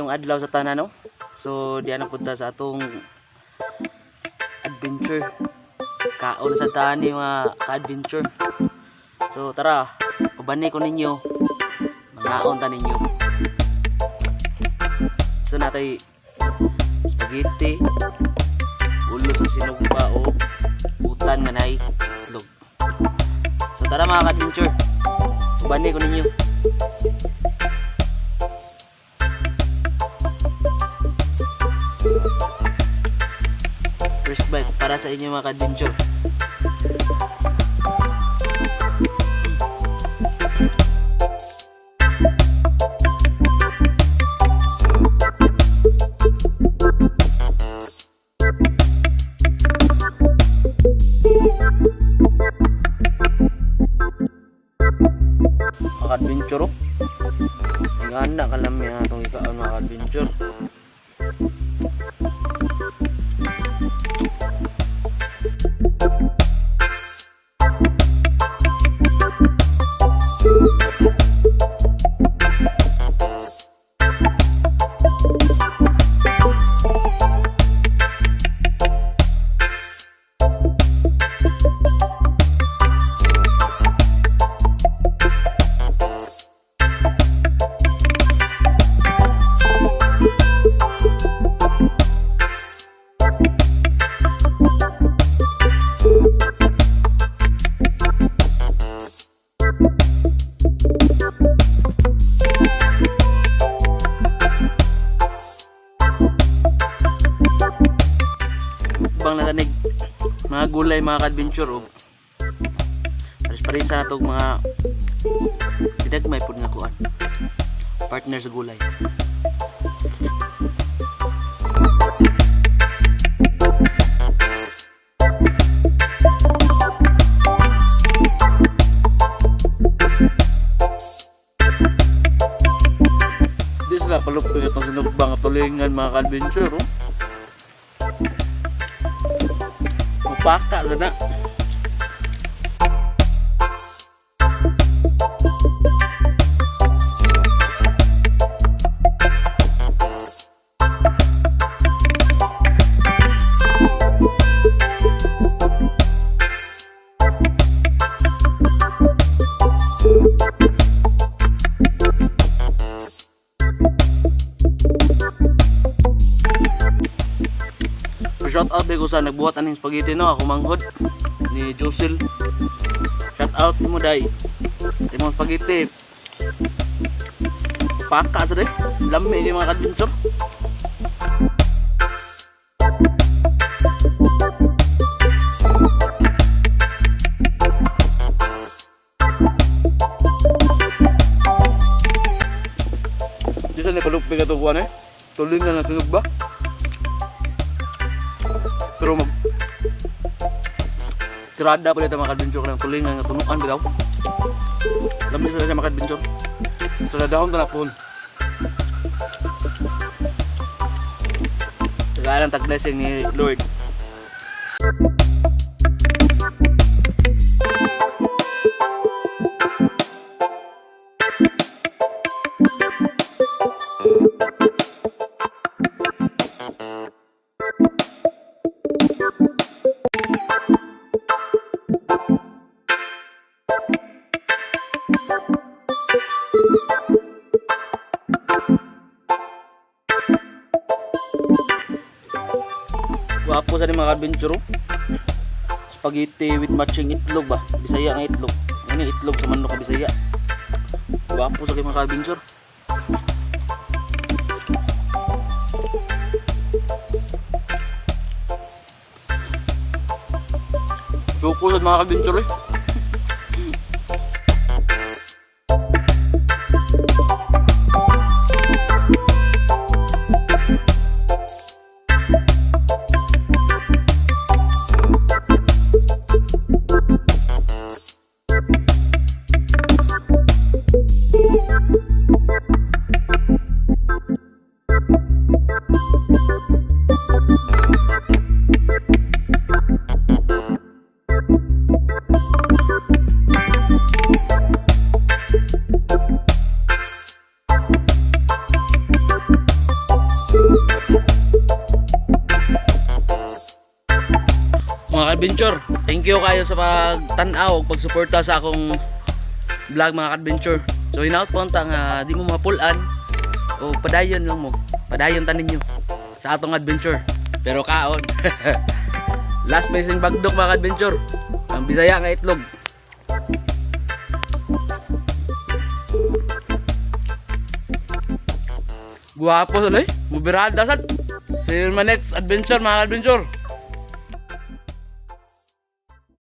Yung adlaw sa tanan no. So diyan na punta sa atong adventure. Kaon sa tani mga ka-adventure. So tara, pabani ko ninyo. Mangaon ta ninyo. So natay spaghetti, ulo sa sinugba o utan nga nay itlog. So tara mga ka-adventure. Pabani ko ninyo. First bite para sa inyo mga ka-adventure. Mga ka-adventure oh. Naganda ka lang yan itong ikaon mga ka-adventure. Bang natanig mga gulay mga ka-adventure oh. Paris sa atong mga dinagmay pud nga kuan partner sa gulay. Di sila palupin itong sinugbang tulingan mga ka-adventure oh. Mupaka na na. Shout out ko sa nagbuhat aning spaghetti no, ako manghod ni Josil. Shout out mo dai. Imong spaghetti. Paka sa dai. Lami ni mga ka-adventure. Di sa ni palupi ka to kuan eh. Tulingan na sunog ba? Pero mag tirada pa dito mga ka-adventure ng tulingan nga tunukan bitaw. Lami sa mga ka-adventure. So nadahon ta na pun. Tagalan tag blessing ni Lord. Wapo sa mga ka-adventure spaghetti with matching itlog ba? Bisaya nga itlog. Ano itlog sa manok ka Bisaya. Wapo sa mga ka-adventure. Suko sa mga ka-adventure eh. mga adventure, thank you kayo sa pagtanaw, pagsuporta sa akong vlog mga adventure. So hinaut po nga di mo mapulan o padayon lang mo. Padayon tanin nyo sa atong adventure. Pero kaon. Last missing bagdok mga adventure. Ang Bisaya nga itlog. Guwapo sila eh. Mubirada sad. See you in my next adventure mga adventure.